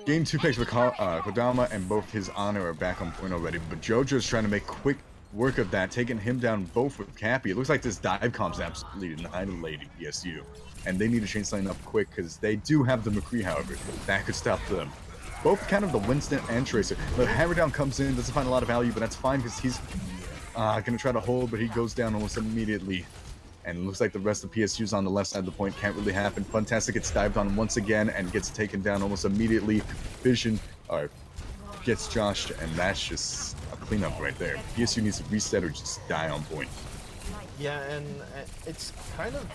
Game 2 picks with Kodama, and both his Honor are back on point already, but JoJo's trying to make quick work of that, taking him down both with Cappy. It looks like this dive comp's absolutely annihilating PSU. And they need to change something up quick because they do have the McCree, however. That could stop them. Both kind of the Winston and Tracer. The hammer down comes in, doesn't find a lot of value, but that's fine because he's going to try to hold, but he goes down almost immediately. And it looks like the rest of PSU's on the left side of the point. Can't really happen. Fantastic gets dived on once again and gets taken down almost immediately. Vision gets Josh, and that's just a cleanup right there. PSU needs to reset or just die on point. Yeah, and it's kind of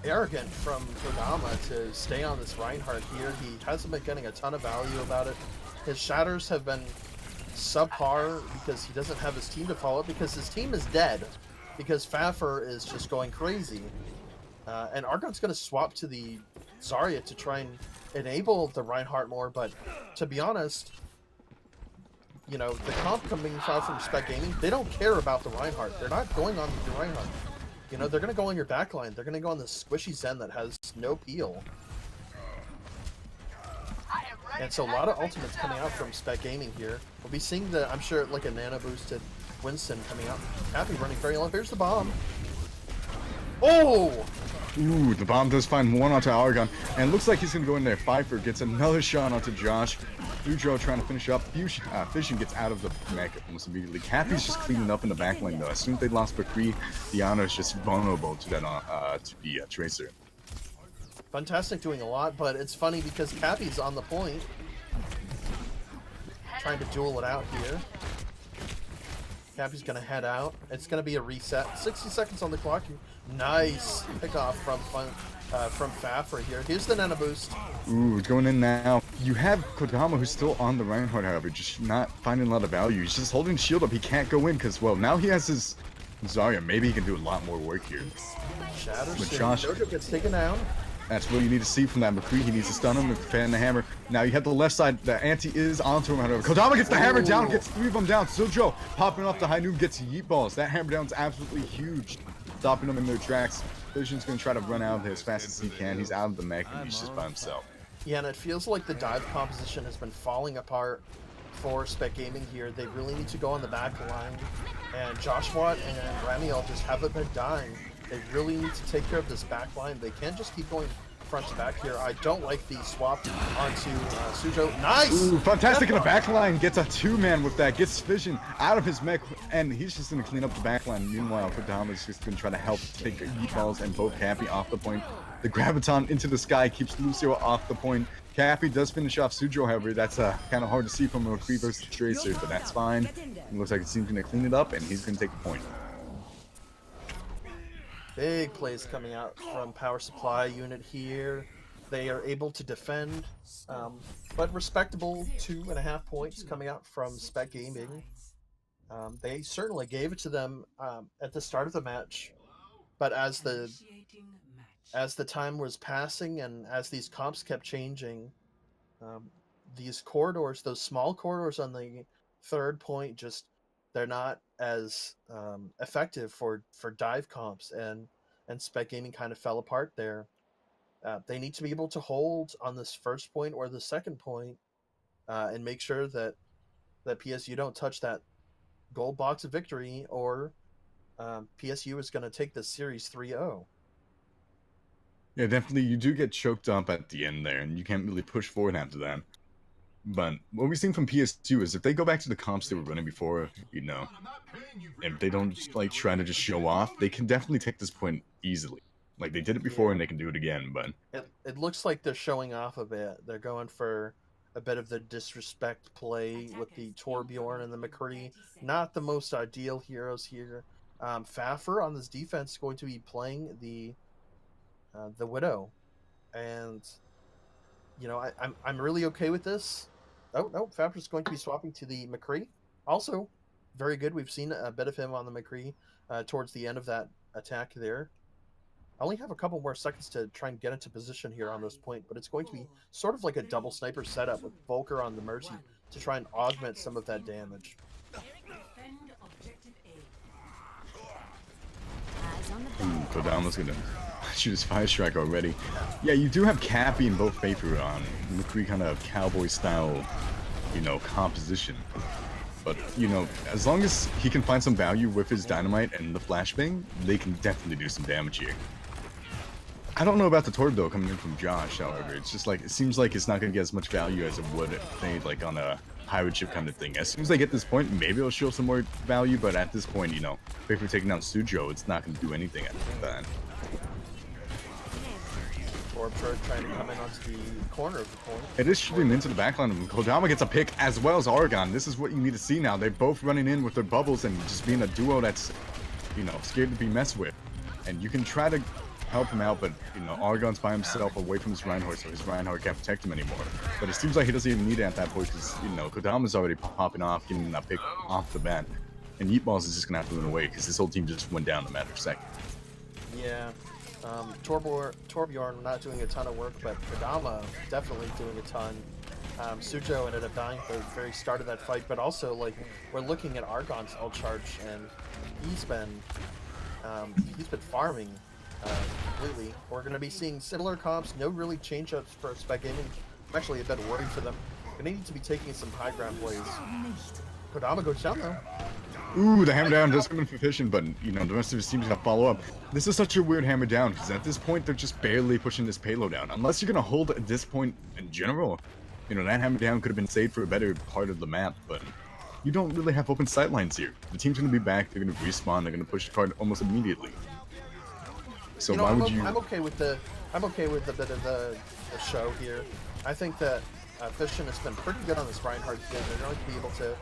arrogant from Kodama to stay on this Reinhardt here. He hasn't been getting a ton of value about it. His shatters have been subpar because he doesn't have his team to follow it, because his team is dead, because Fafer is just going crazy. And Argon's going to swap to the Zarya to try and enable the Reinhardt more, but to be honest, you know, the comp coming out from Spek Gaming, they don't care about the Reinhardt. They're not going on the Reinhardt. You know, they're going to go on your backline. They're going to go on the squishy Zen that has no peel. And so a lot of ultimates coming out from Spek Gaming here. We'll be seeing the, I'm sure, like a nano boosted Winston coming out. Happy running very low. Here's the bomb. Oh! Ooh, the bomb does find one onto Argon, and it looks like he's going to go in there. Pfeiffer gets another shot onto Josh. Suzhou trying to finish up. Fission gets out of the mech almost immediately. Cappy's just cleaning up in the backline though. As soon as they lost McCree, Diana is just vulnerable to that to the Tracer. Fantastic doing a lot, but it's funny because Cappy's on the point. Trying to duel it out here. Cappy's going to head out. It's going to be a reset. 60 seconds on the clock. Nice pickoff from Fafer here. Here's the nano boost. Ooh, it's going in now. You have Kodama, who's still on the Reinhardt, however, just not finding a lot of value. He's just holding shield up. He can't go in because, well, now he has his Zarya. Maybe he can do a lot more work here. Shatters. But Josh, JoJo gets taken down. that's what you need to see from that McCree. He needs to stun him and fan the hammer. Now you have the left side. The anti is onto him. However, Kodama gets the hammer down, gets 3 of them down. Suzhou popping off the high noon, gets yeet balls. That hammer down is absolutely huge, stopping them in their tracks. Vision's going to try to run out of there as fast as he can. He's out of the mech and he's just by himself. Yeah, and it feels like the dive composition has been falling apart for Spek Gaming here. They really need to go on the back line. And Joshua and Ramiel just haven't been dying. They really need to take care of this back line. They can't just keep going front to back here. I don't like the swap onto Sujo. Nice! Ooh, fantastic in the backline. Gets a 2-man with that. Gets Vision out of his mech, and he's just going to clean up the backline. Meanwhile, Kodama's just going to try to help take Meatballs and both Cappy off the point. The Graviton into the sky keeps Lucio off the point. Cappy does finish off Sujo, however. That's kind of hard to see from a McCree versus Tracer, but that's fine. It looks like he's going to clean it up, and he's going to take a point. Big plays coming out from Power Supply unit here. They are able to defend, but respectable 2.5 points coming out from Spek Gaming. They certainly gave it to them at the start of the match, but as the time was passing and as these comps kept changing, these corridors, those small corridors on the third point, just they're not as effective for dive comps, and Spek Gaming kind of fell apart there. They need to be able to hold on this first point or the second point, and make sure that PSU don't touch that gold box of victory, or PSU is going to take this series 3-0. Yeah, definitely. You do get choked up at the end there, and you can't really push forward after that. But what we've seen from PS2 is if they go back to the comps they were running before, you know, if they don't just, like, try to just show off, they can definitely take this point easily. Like, they did it before, and they can do it again, but... It looks like they're showing off a bit. They're going for a bit of the disrespect play with the Torbjorn and the McCree. Not the most ideal heroes here. Faffer on this defense is going to be playing the Widow. And, you know, I'm really okay with this. Oh, no, Faffer's going to be swapping to the McCree. Also, very good. We've seen a bit of him on the McCree towards the end of that attack there. I only have a couple more seconds to try and get into position here on this point, but it's going to be sort of like a double sniper setup with Volker on the Mercy to try and augment some of that damage. Kodama's gonna shoot his Fire Strike already. Yeah, you do have Cappy and both Vapor on McCree kind of cowboy style, you know, composition. But, you know, as long as he can find some value with his Dynamite and the Flashbang, they can definitely do some damage here. I don't know about the Torb though coming in from Josh, however. It's just like, it seems like it's not going to get as much value as it would if they, like, on a pirate ship kind of thing. As soon as they get this point, maybe it'll show some more value, but at this point, you know, if we're taking out Sujo, it's not going to do anything at that. Torb trying to come in onto the corner of the point. It is shooting into the backline of him. Kodama gets a pick as well as Argon. This is what you need to see now. They're both running in with their bubbles and just being a duo that's, you know, scared to be messed with. And you can try to help him out, but, you know, Argon's by himself away from his Reinhardt, so his Reinhardt can't protect him anymore. But it seems like he doesn't even need it at that point because, you know, Kodama's already popping off, getting that pick off the bat. And Yeetballs is just going to have to run away because his whole team just went down in a matter of seconds. Yeah. Torbjorn not doing a ton of work, but Kodama definitely doing a ton. Sujo ended up dying at the very start of that fight, but also, like, we're looking at Argon's ult charge, and he's been farming completely. We're going to be seeing similar comps, no really change-ups for Spek Gaming. I'm actually a bit worried for them. Going to need to be taking some high ground plays. Kodama goes down, though. Ooh, the hammer down does come in for Fission, but, you know, the rest of his team's gonna follow up. This is such a weird hammer down, because at this point, they're just barely pushing this payload down. Unless you're gonna hold at this point in general, you know, that hammer down could have been saved for a better part of the map, but you don't really have open sightlines here. The team's gonna be back, they're gonna respawn, they're gonna push the card almost immediately. So you know, why would you... I'm okay with the bit of the show here. I think that Fission has been pretty good on this Reinhardt game. They're going to be able to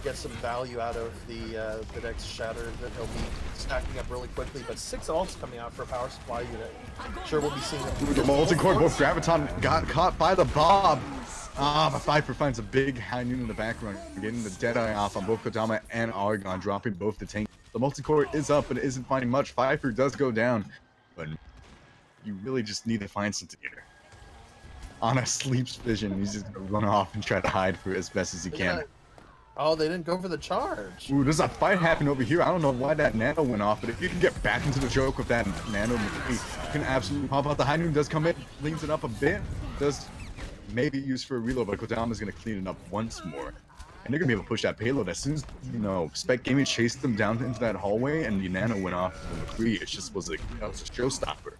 get some value out of the next Shatter that he'll be stacking up really quickly, but 6 ults coming out for a Power Supply unit. Sure, we'll be seeing the multi-core, both Graviton got caught by the Bob. But Viper finds a big high noon in the background, getting the Deadeye off on both Kodama and Argon, dropping both the tank. The multi-core is up, but it isn't finding much. Viper does go down, but you really just need to find something here. On a Sleep's Vision, he's just gonna run off and try to hide for as best as he can. Oh, they didn't go for the charge. Ooh, there's a fight happening over here. I don't know why that nano went off, but if you can get back into the joke with that nano, you can absolutely pop out. The high noon does come in, cleans it up a bit. Does maybe use for a reload, but Kodama's going to clean it up once more. And they're going to be able to push that payload. As soon as, you know, Spek Gaming chased them down into that hallway and the nano went off from the McCree, it just was a showstopper.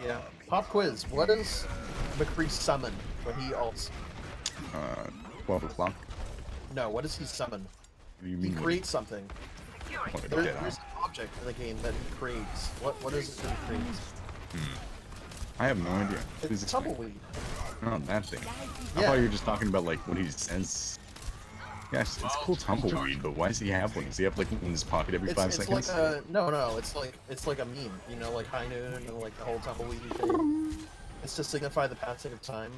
Yeah. Pop quiz. What does McCree summon when he ults? 12 o'clock. No, what does he summon? What do you He mean? creates something. There's an object in the game that he creates. What is it that he creates? I have no idea. It's tumbleweed. Oh, that thing. I Yeah. thought you were just talking about like what he says. Yes, it's cool tumbleweed, but why does he have one? Does he have like one in his pocket every 5 It's seconds? like a no. It's like a meme. You know, like high noon and like the whole tumbleweed thing. It's to signify the passing of time.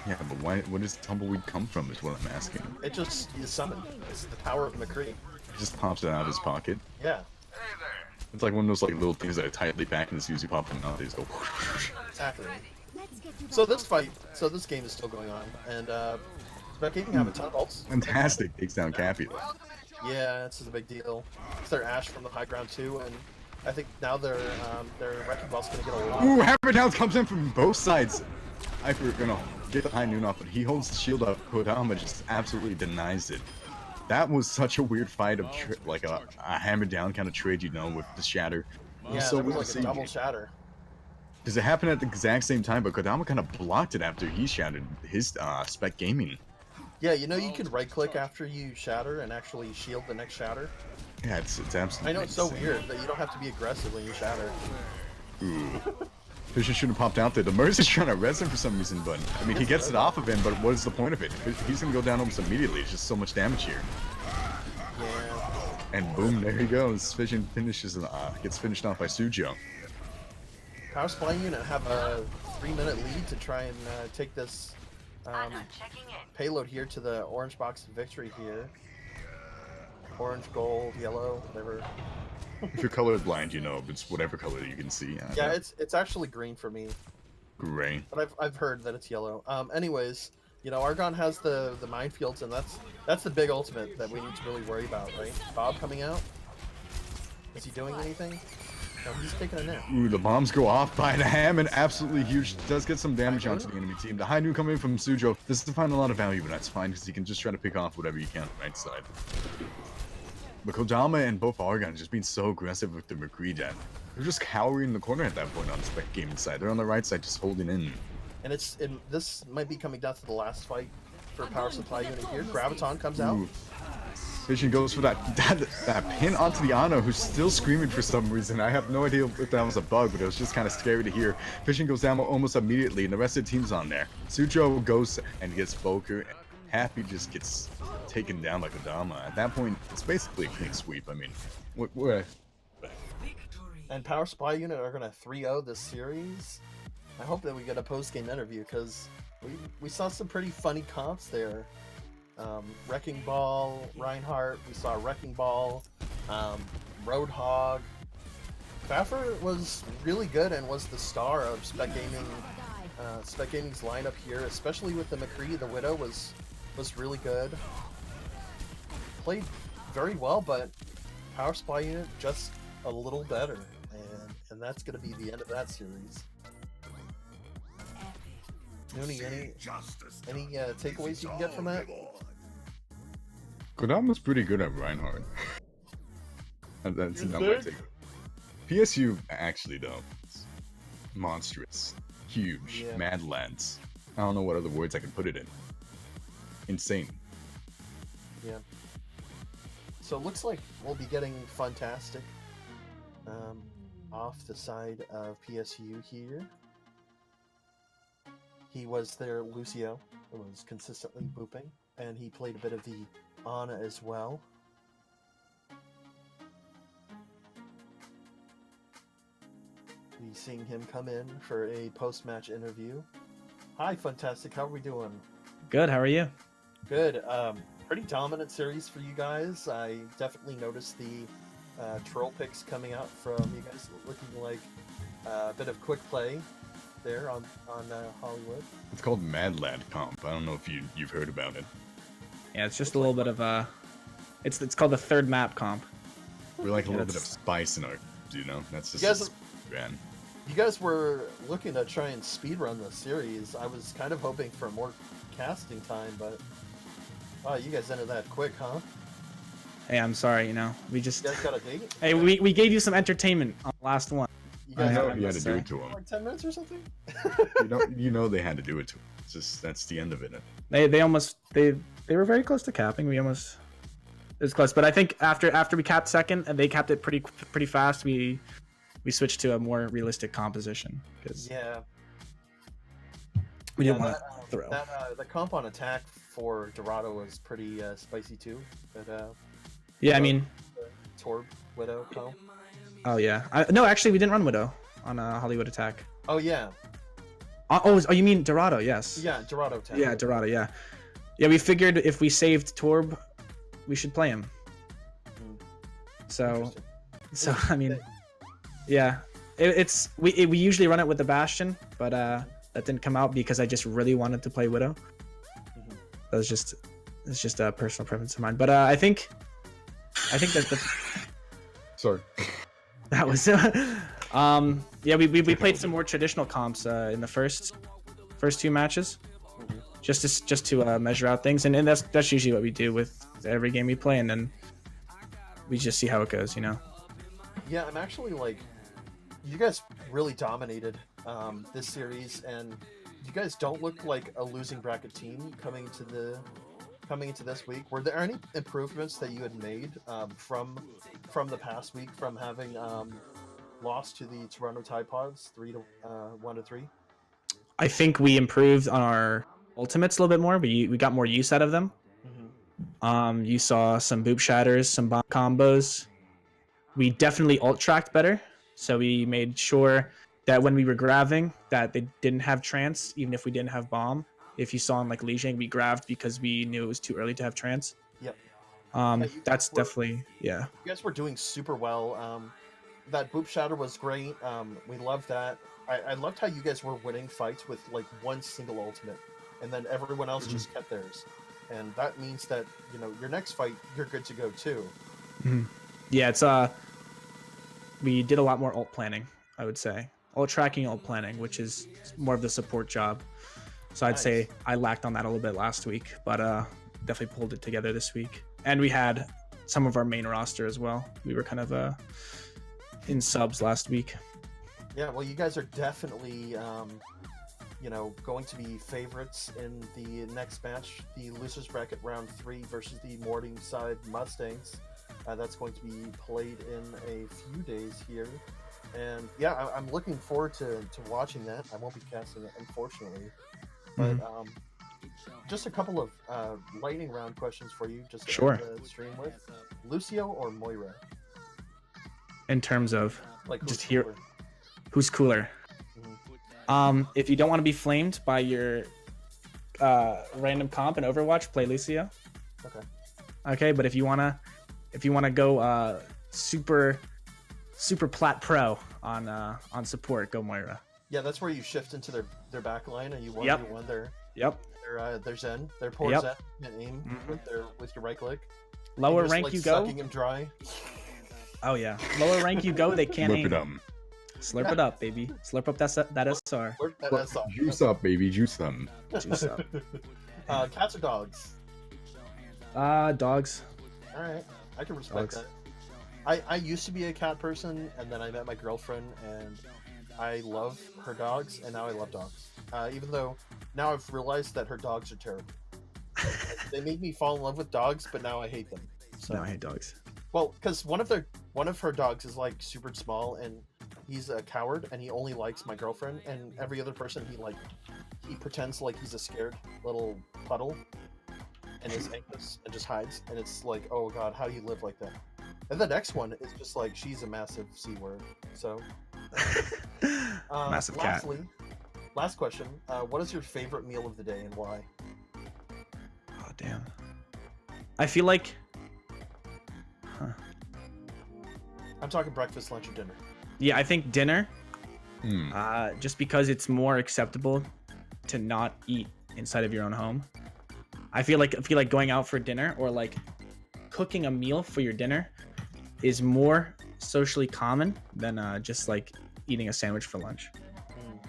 Yeah, but why? Where does tumbleweed come from? Is what I'm asking. It just is summoned. It's the power of McCree. He just pops it out of his pocket. Yeah. It's like one of those like little things that are tightly packed and as soon as you pop them out, they just go. Exactly. So this game is still going on, and Spek Gaming have a ton of ults. Fantastic, takes down Cappy. Yeah, this is a big deal. It's their Ash from the high ground too, and I think now their Wrecking Ball's gonna get a lot. Ooh, Hammer Downs comes in from both sides. Ifer gonna get the high noon off, but he holds the shield up. Kodama just absolutely denies it. That was such a weird fight of like a hammer down kind of trade, you know, with the shatter. Yeah, So that was weird like to a see. double shatter. Does it happen at the exact same time? But Kodama kind of blocked it after he shattered his Spek Gaming. Yeah, you know you can right click after you shatter and actually shield the next shatter. Yeah, it's absolutely. I know it's so insane. weird that you don't have to be aggressive when you shatter. Ooh. Fisher should have popped out there. The Mercy's trying to res him for some reason, but I mean, he gets it off of him, but what is the point of it? He's gonna go down almost immediately. It's just so much damage here. Yeah. And boom, there he goes. Fission finishes, gets finished off by Sujo. Power Supply Unit have a 3-minute lead to try and take this payload here to the orange box of victory here. Orange, gold, yellow, whatever. If you're colorblind, you know, it's whatever color you can see. Yeah, it's actually green for me, Gray. but I've heard that it's yellow. Anyways, you know, Argon has the minefields, and that's the big ultimate that we need to really worry about, right? Bob coming out. Is he doing anything? No, he's taking a nap. Ooh, the bombs go off by the ham and absolutely huge. Does get some damage onto the enemy team. The high noon coming in from Sujo. This is find a lot of value, but that's fine because he can just try to pick off whatever you can on the right side. But Kodama and both Argon just being so aggressive with the McCree death. They're just cowering in the corner at that point on the Spek Gaming side. They're on the right side just holding in. And this might be coming down to the last fight for Power Supply Unit here. Graviton comes out. Ooh. Vision goes for that pin onto the Ano, who's still screaming for some reason. I have no idea if that was a bug, but it was just kind of scary to hear. Vision goes down almost immediately, and the rest of the team's on there. Sujo goes and gets Boker. Happy just gets taken down by Kodama. At that point, it's basically a clean sweep. I mean, we're And Power Supply Unit are gonna 3-0 this series. I hope that we get a post-game interview because we saw some pretty funny comps there. Wrecking Ball, Reinhardt. We saw Wrecking Ball, Roadhog. Baffer was really good and was the star of Spek Gaming. Spek Gaming's lineup here, especially with the McCree. The Widow was really good. Played very well, but Power Supply Unit just a little better, and that's gonna be the end of that series. Nooney, any takeaways you can get from that? Kodama's pretty good at Reinhardt. That's not my take. PSU actually though, it's monstrous, huge, Yeah. mad lads. I don't know what other words I can put it in. Insane. Yeah. So it looks like we'll be getting Funtastic off the side of PSU here. He was their Lucio, who was consistently booping, and he played a bit of the Ana as well. Be seeing him come in for a post-match interview. Hi, Funtastic. How are we doing? Good, how are you? Good. Pretty dominant series for you guys. I definitely noticed the troll picks coming out from you guys, looking like a bit of quick play there on Hollywood. It's called Mad Lad Comp. I don't know if you've heard about it. Yeah, it's just a little bit of it's called the third map comp. We're like a Yeah, little bit of that's- spice in our, you know. That's just You guys- man. You guys were looking to try and speedrun the series. I was kind of hoping for more casting time, but wow, you guys ended that quick, huh? Hey, I'm sorry, we You just guys got a date? hey, we gave you some entertainment on the last one. You You guys know I he had to must do say. it to him. like 10 minutes or something? You know they had to do it to him. It's just that's the end of it. They almost they were very close to capping. We almost it was close, but I think after we capped second and they capped it pretty fast, we switched to a more realistic composition because Yeah. we Yeah, didn't want to throw. the comp on attack for Dorado was pretty spicy too. But Yeah, I mean, Torb Widow comp. oh yeah, no, actually we didn't run Widow on Hollywood Attack. Oh yeah, Oh, you mean Dorado? Yes. yeah, Dorado attack. Yeah, Dorado. Yeah, yeah. We figured if we saved Torb, we should play him. Mm. So, Interesting. I mean, yeah, we usually run it with the Bastion, but that didn't come out because I just really wanted to play Widow. Mhm. That was it's just a personal preference of mine. But I think that Sorry. that was yeah, we played some more traditional comps in the first two matches, Mhm. just to measure out things, and that's usually what we do with every game we play, and then we just see how it goes, you know. Yeah, I'm actually like, you guys really dominated this series, and you guys don't look like a losing bracket team coming into this week. Were there any improvements that you had made from the past week from having lost to the Toronto Tide Pods 1-3? I think we improved on our ultimates a little bit more. We got more use out of them. Mm-hmm. You saw some boob shatters, some bomb combos. We definitely ult tracked better, so we made sure that when we were grabbing, that they didn't have trance, even if we didn't have bomb. If you saw in like Lijiang, we grabbed because we knew it was too early to have trance. Yep. That's definitely yeah. You guys were doing super well. That boop shatter was great. We loved that. I loved how you guys were winning fights with like one single ultimate, and then everyone else just kept theirs. And that means that, you know, your next fight you're good to go too. Yeah, it's we did a lot more ult planning, I would say. Ult tracking, ult planning, which is more of the support job. So I'd Nice. say I lacked on that a little bit last week, but definitely pulled it together this week. And we had some of our main roster as well. We were kind of in subs last week. Yeah, well, you guys are definitely, you know, going to be favorites in the next match, the losers bracket round 3 versus the Morningside Mustangs. That's going to be played in a few days here. And yeah, I'm looking forward to watching that. I won't be casting it, unfortunately. But just a couple of lightning round questions for you, just to Sure. end the stream with. Lucio or Moira? In terms of Like, who's just here, cooler? who's cooler? If you don't want to be flamed by your random comp in Overwatch, play Lucio. Okay. Okay, but if you wanna go super plat pro on support, go Moira. Yeah, that's where you shift into their back line and you 1v1 Yep. their Zen, their poor Yep. Zen, and aim with your right click. Lower Just, rank like, you go. sucking him dry. Oh yeah. Lower rank you go, they can't Slurp aim. it up. Slurp it up, baby. Slurp up that SR. Where- that's all. Juice up, baby. Juice them. Juice up. Cats or dogs? Dogs. All right, I can respect Dogs. that. I used to be a cat person, and then I met my girlfriend, and I love her dogs, and now I love dogs. Even though now I've realized that her dogs are terrible. They made me fall in love with dogs, but now I hate them. So, No, I hate dogs. well, because one of her dogs is like super small, and he's a coward, and he only likes my girlfriend, and every other person he pretends like he's a scared little puddle, and is anxious and just hides, and it's like, oh god, how do you live like that? And the next one is just like, she's a massive C word. So Massive cat. Last question. What is your favorite meal of the day and why? Oh damn. I feel like. I'm talking breakfast, lunch, or dinner. Yeah, I think dinner. Hmm. Just because it's more acceptable to not eat inside of your own home. I feel like going out for dinner or like cooking a meal for your dinner is more socially common than just like eating a sandwich for lunch.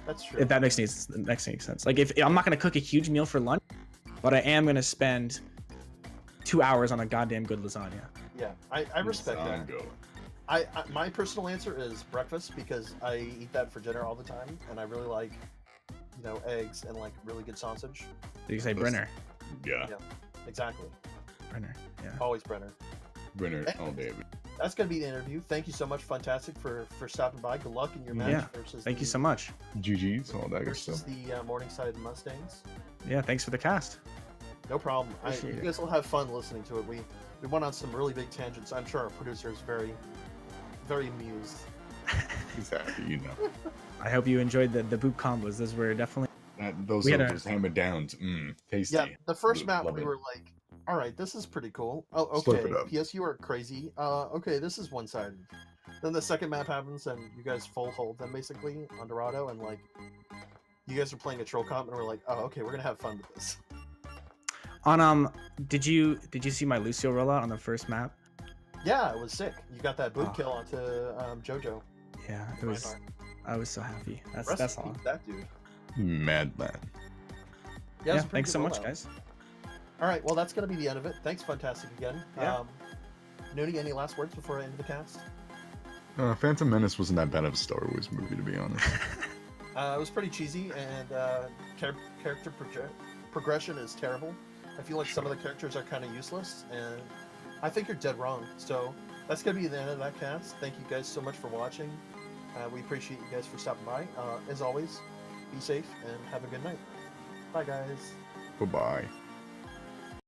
That's true. If that makes any sense. Like if I'm not gonna cook a huge meal for lunch, but I am gonna spend 2 hours on a goddamn good lasagna. Yeah, I respect that. Lasagna. My personal answer is breakfast because I eat that for dinner all the time, and I really like, you know, eggs and like really good sausage. Did you say Brenner? Yeah. Yeah, exactly. Brenner. Yeah. Always Brenner. Brenner all day. That's gonna be the interview. Thank you so much, Fantastic, for stopping by. Good luck in your match Yeah. versus. Thank you so much. GG's, all that good Versus stuff. the Morningside Mustangs. Yeah. Thanks for the cast. No problem. Appreciate You it. guys will have fun listening to it. We went on some really big tangents. I'm sure our producer is very, very amused. Exactly, you know. I hope you enjoyed the boop combos. Those were definitely. Those We are had a- those hammer downs. Tasty. Yeah, the first map Love we it. were like, all right, this is pretty cool. Oh, Slurp okay. it up. P.S. You are crazy. Okay, this is one-sided. Then the second map happens, and you guys full hold them basically on Dorado, and like, you guys are playing a troll comp, and we're like, oh, okay, we're gonna have fun with this. On did you see my Lucio rollout on the first map? Yeah, it was sick. You got that boot Oh. kill onto JoJo. Yeah, it was. Reinhardt. I was so happy. Rest That's in all. peace, that dude. Madman. Yeah, it was Yeah. a pretty Thanks good so much, rollout. guys. All right, well, that's gonna be the end of it. Thanks, Fantastic, again. Yeah. Nooney, any last words before I end the cast? Phantom Menace wasn't that bad of a Star Wars movie, to be honest. It was pretty cheesy, and character progression is terrible. I feel like some of the characters are kind of useless, and I think you're dead wrong. So that's going to be the end of that cast. Thank you guys so much for watching. We appreciate you guys for stopping by. As always, be safe and have a good night. Bye, guys. Bye-bye.